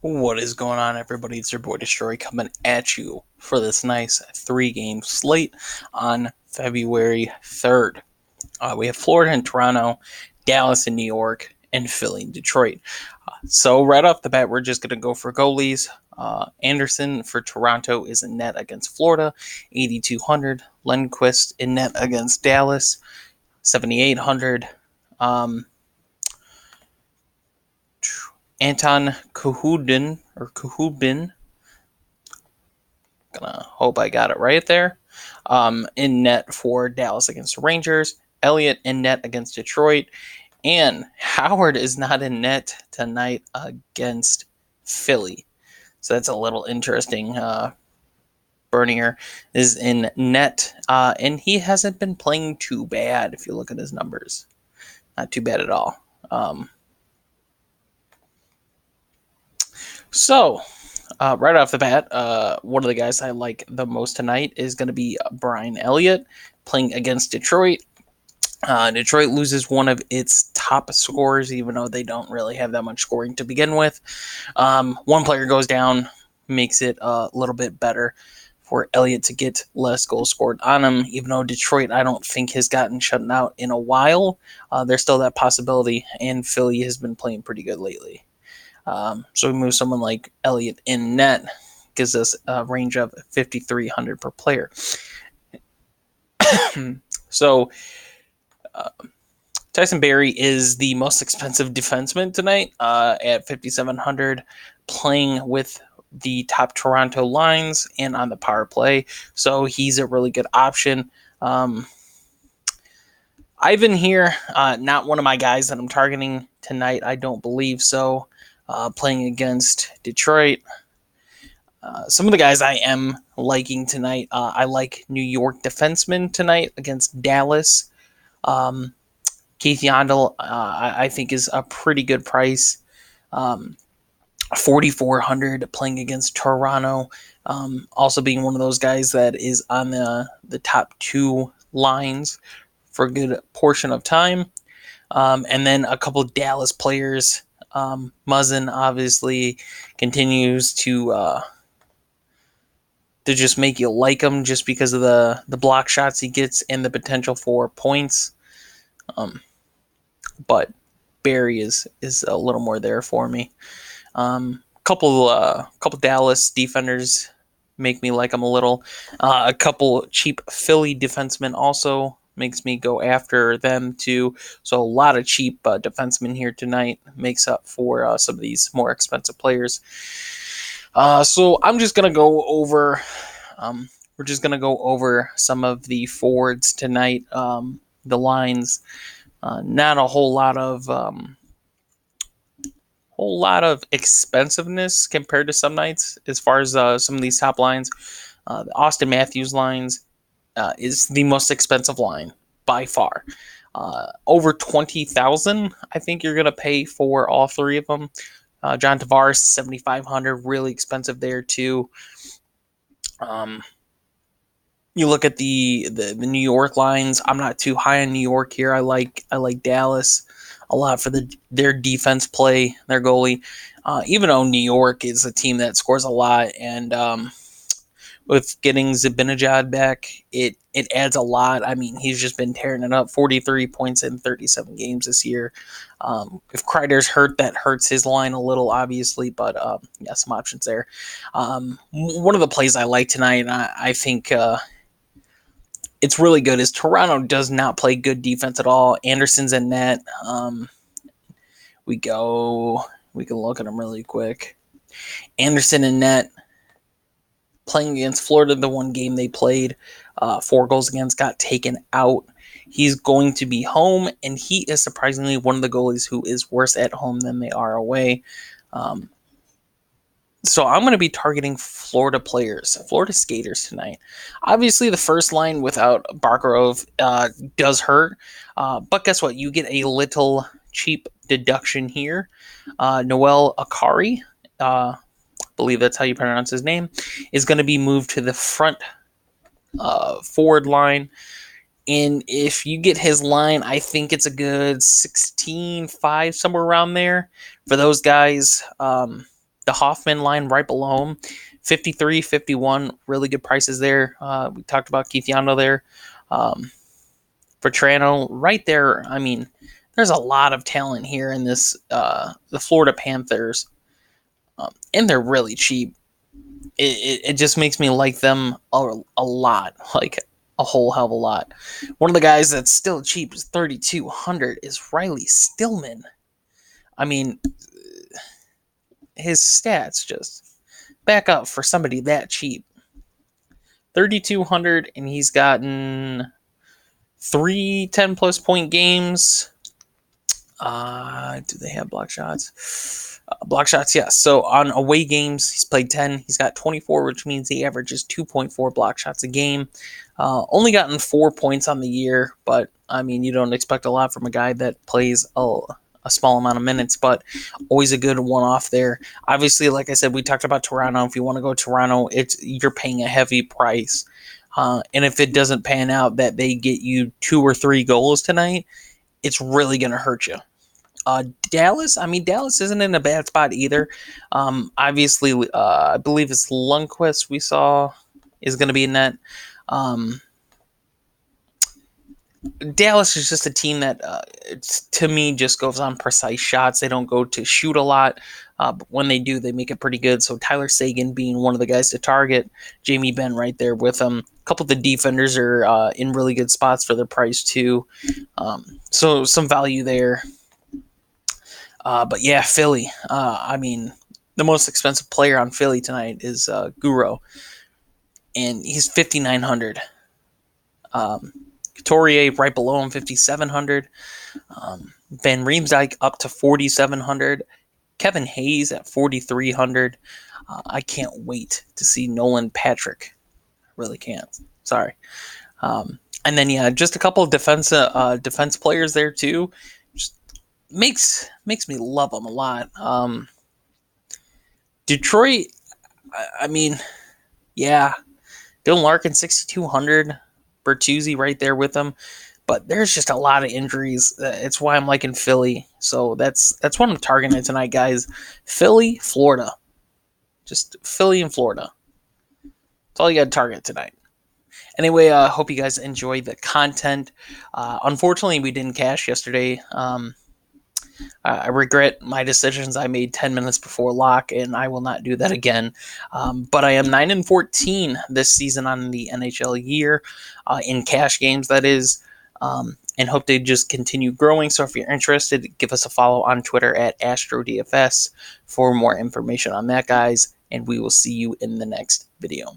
What is going on, everybody? It's your boy Destroy coming at you for this nice 3-game slate on February 3rd. We have Florida and Toronto, Dallas and New York, and Philly and Detroit. So right off the bat, we're just going to go for goalies. Anderson for Toronto is in net against Florida, 8,200. Lundqvist in net against Dallas, 7,800. Anton Kahudin, gonna hope I got it right there, in net for Dallas against the Rangers. ELLIOTT in net against Detroit. And Howard is not in net tonight against Philly. So that's a little interesting. Bernier is in net, and he hasn't been playing too bad if you look at his numbers. Not too bad at all. So, right off the bat, one of the guys I like the most tonight is going to be Brian Elliott playing against Detroit. Detroit loses one of its top scorers, even though they don't really have that much scoring to begin with. One player goes down, makes it a little bit better for Elliott to get less goals scored on him, even though Detroit, I don't think, has gotten shut out in a while. There's still that possibility, and Philly has been playing pretty good lately. So we move someone like Elliott in net, gives us a range of 5,300 per player. So Tyson Barrie is the most expensive defenseman tonight at 5,700, playing with the top Toronto lines and on the power play. So he's a really good option. Ivan here, not one of my guys that I'm targeting tonight. I don't believe so. Playing against Detroit. Some of the guys I am liking tonight, I like New York defensemen tonight against Dallas. Keith Yandle, I think, is a pretty good price. 4,400 playing against Toronto. Also being one of those guys that is on the top two lines for a good portion of time. And then a couple Dallas players. MUZZIN obviously continues to just make you like him just because of the block shots he gets and the potential for points. But Barrie is a little more there for me. Couple Dallas defenders make me like him a little. A couple cheap Philly defensemen also makes me go after them too. So a lot of cheap defensemen here tonight makes up for some of these more expensive players. So I'm just gonna go over. We're just gonna go over some of the forwards tonight. The lines, not a whole lot of expensiveness compared to some nights as far as some of these top lines. The Austin Matthews lines is the most expensive line by far. Over 20,000, I think you're gonna pay for all three of them. John Tavares, 7,500, really expensive there too. You look at the New York lines. I'm not too high on New York here. I like Dallas a lot for their defense play, their goalie. Even though New York is a team that scores a lot, and with getting Zibanejad back, it adds a lot. I mean, he's just been tearing it up. 43 points in 37 games this year. If Kreider's hurt, that hurts his line a little, obviously, but yeah, some options there. One of the plays I like tonight, I think it's really good, is Toronto does not play good defense at all. Anderson's in net. We can look at him really quick. Anderson in net. Playing against Florida, the one game they played, 4 goals against, got taken out. He's going to be home, and he is surprisingly one of the goalies who is worse at home than they are away. So I'm going to be targeting Florida players, Florida skaters tonight. Obviously, the first line without Barkov does hurt, but guess what? You get a little cheap deduction here. Noel ACCIARI, believe that's how you pronounce his name, is going to be moved to the front forward line. And if you get his line, I think it's a good 16-5, somewhere around there for those guys. The Hoffman line right below him, 53, 51, really good prices there. We talked about Keith Yandle there. Bertrano right there. I mean, there's a lot of talent here in this the Florida Panthers, and they're really cheap. It just makes me like them a lot, like a whole hell of a lot. One of the guys that's still cheap is 3,200 is Riley Stillman. I mean, his stats just back up for somebody that cheap. 3,200, and he's gotten 3 10-plus point games. Do they have block shots? Block shots, yes. So on away games, he's played 10. He's got 24, which means he averages 2.4 block shots a game. Only gotten 4 points on the year, but I mean, you don't expect a lot from a guy that plays a small amount of minutes, but always a good one-off there. Obviously, like I said, we talked about Toronto. If you want to go Toronto, you're paying a heavy price. And if it doesn't pan out that they get you 2 or 3 goals tonight, it's really going to hurt you. Dallas, I mean, Dallas isn't in a bad spot either. Obviously, I believe it's Lundqvist we saw is going to be in that. Dallas is just a team that, to me, just goes on precise shots. They don't go to shoot a lot, but when they do, they make it pretty good. So Tyler Seguin being one of the guys to target, Jamie Benn right there with him. A couple of the defenders are in really good spots for their price too, so some value there. But yeah, Philly. I mean, the most expensive player on Philly tonight is Guro, and he's 5,900. Couturier right below him, 5,700. Van Riemsdyk up to 4,700. Kevin Hayes at 4,300. I can't wait to see Nolan Patrick. Really can't. Sorry. And then yeah, just a couple of defense players there too. Just makes me love them a lot. Detroit. I mean, yeah, Dylan Larkin 6,200. Bertuzzi right there with them, but there's just a lot of injuries. It's why I'm liking Philly. So that's what I'm targeting tonight, guys. Philly, Florida. Just Philly and Florida. That's all you got to target tonight. Anyway, I hope you guys enjoyed the content. Unfortunately, we didn't cash yesterday. I regret my decisions I made 10 minutes before lock, and I will not do that again. But I am 9-14 this season on the NHL year, in cash games, that is, and hope to just continue growing. So if you're interested, give us a follow on Twitter at AstroDFS for more information on that, guys, and we will see you in the next video.